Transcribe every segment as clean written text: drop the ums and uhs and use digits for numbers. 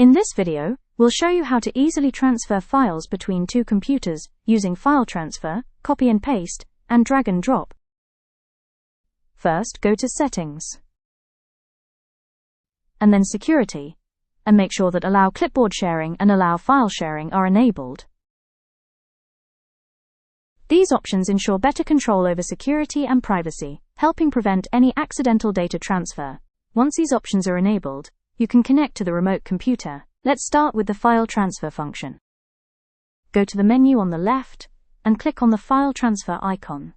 In this video, we'll show you how to easily transfer files between two computers using file transfer, copy and paste, and drag and drop. First, go to Settings, and then Security, and make sure that Allow Clipboard Sharing and Allow File Sharing are enabled. These options ensure better control over security and privacy, helping prevent any accidental data transfer. Once these options are enabled, you can connect to the remote computer. Let's start with the file transfer function. Go to the menu on the left and click on the file transfer icon.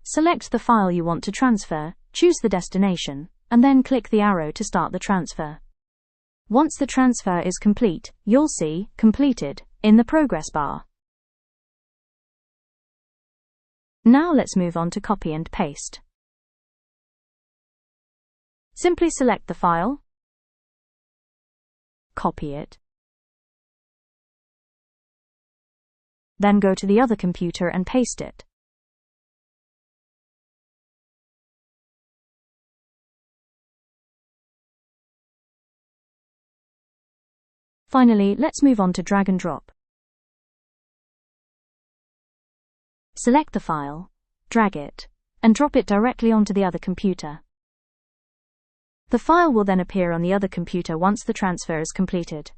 Select the file you want to transfer, choose the destination, and then click the arrow to start the transfer. Once the transfer is complete, you'll see Completed in the progress bar. Now let's move on to copy and paste. Simply select the file, copy it, then go to the other computer and paste it. Finally, let's move on to drag and drop. Select the file, drag it, and drop it directly onto the other computer. The file will then appear on the other computer once the transfer is completed.